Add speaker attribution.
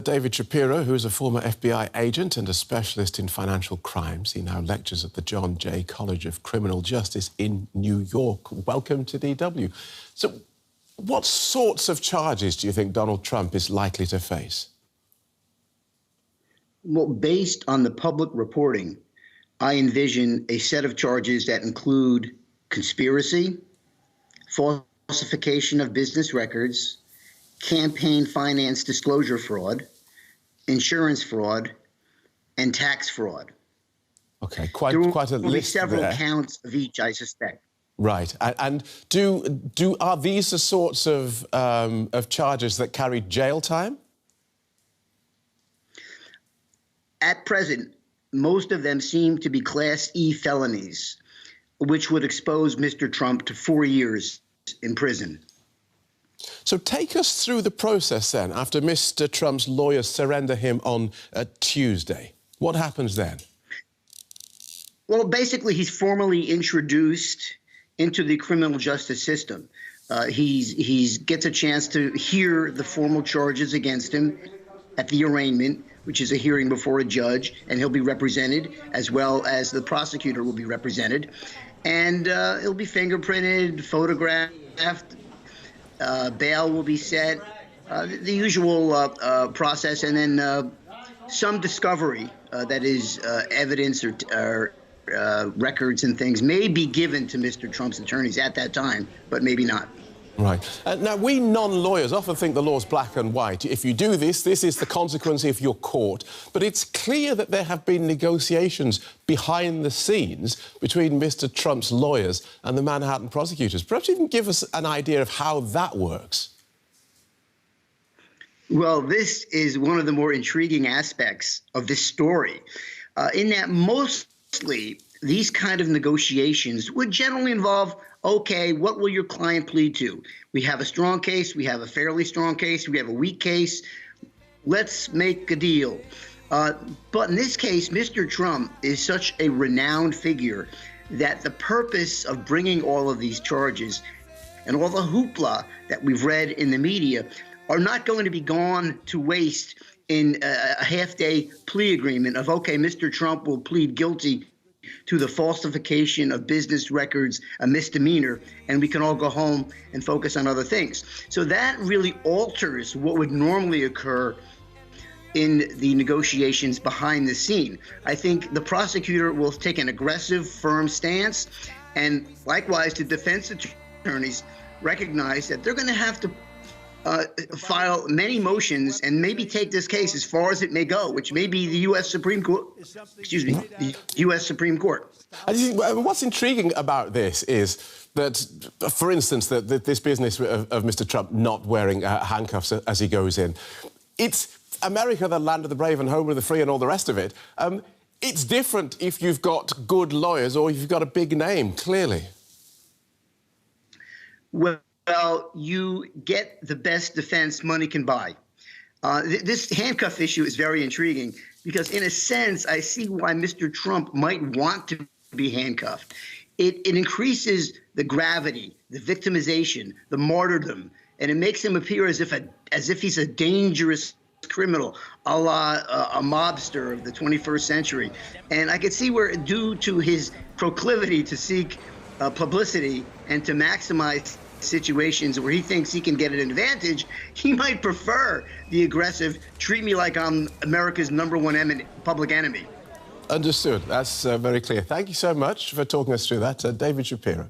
Speaker 1: David Shapiro, who is a former FBI agent and a specialist in financial crimes. He now lectures at the John Jay College of Criminal Justice in New York. Welcome to DW. So, what sorts of charges do you think Donald Trump is likely to face?
Speaker 2: Well, based on the public reporting, I envision a set of charges that include conspiracy, falsification of business records, campaign finance disclosure fraud, insurance fraud, and tax fraud.
Speaker 1: Okay, quite a list there.
Speaker 2: There will be several counts of each, I suspect.
Speaker 1: Right, and are these the sorts of charges that carry jail time?
Speaker 2: At present, most of them seem to be Class E felonies, which would expose Mr. Trump to 4 years in prison.
Speaker 1: So take us through the process then, after Mr. Trump's lawyers surrender him on Tuesday. What happens then?
Speaker 2: Well, basically, he's formally introduced into the criminal justice system. He gets a chance to hear the formal charges against him at the arraignment, which is a hearing before a judge, and he'll be represented, as well as the prosecutor will be represented. And he'll be fingerprinted, photographed, bail will be set, the usual process, and then some discovery, that is evidence or records and things, may be given to Mr. Trump's attorneys at that time, but maybe not.
Speaker 1: Right. Now, we non-lawyers often think the law's black and white. If you do this, this is the consequence if you're caught. But it's clear that there have been negotiations behind the scenes between Mr. Trump's lawyers and the Manhattan prosecutors. Perhaps you can give us an idea of how that works.
Speaker 2: Well, this is one of the more intriguing aspects of this story, in that mostly these kind of negotiations would generally involve, okay, what will your client plead to? We have a strong case, we have a fairly strong case, we have a weak case. Let's make a deal. But in this case, Mr. Trump is such a renowned figure that the purpose of bringing all of these charges and all the hoopla that we've read in the media are not going to be gone to waste in a half-day plea agreement of, okay, Mr. Trump will plead guilty to the falsification of business records, a misdemeanor, and we can all go home and focus on other things. So that really alters what would normally occur in the negotiations behind the scene. I think the prosecutor will take an aggressive, firm stance, and likewise the defense attorneys recognize that they're going to have to file many motions and maybe take this case as far as it may go, which may be the U.S. Supreme Court. Excuse me, the U.S. Supreme Court.
Speaker 1: What's intriguing about this is that, for instance, that this business of Mr. Trump not wearing handcuffs as he goes in, it's America, the land of the brave and home of the free and all the rest of it. It's different if you've got good lawyers or if you've got a big name, clearly.
Speaker 2: Well, you get the best defense money can buy. This handcuff issue is very intriguing because, in a sense, I see why Mr. Trump might want to be handcuffed. It increases the gravity, the victimization, the martyrdom, and it makes him appear as if he's a dangerous criminal, a la a mobster of the 21st century. And I could see where, due to his proclivity to seek publicity and to maximize situations where he thinks he can get an advantage, he might prefer the aggressive, treat me like I'm America's #1 public enemy.
Speaker 1: Understood. That's very clear. Thank you so much for talking us through that, David Shapiro.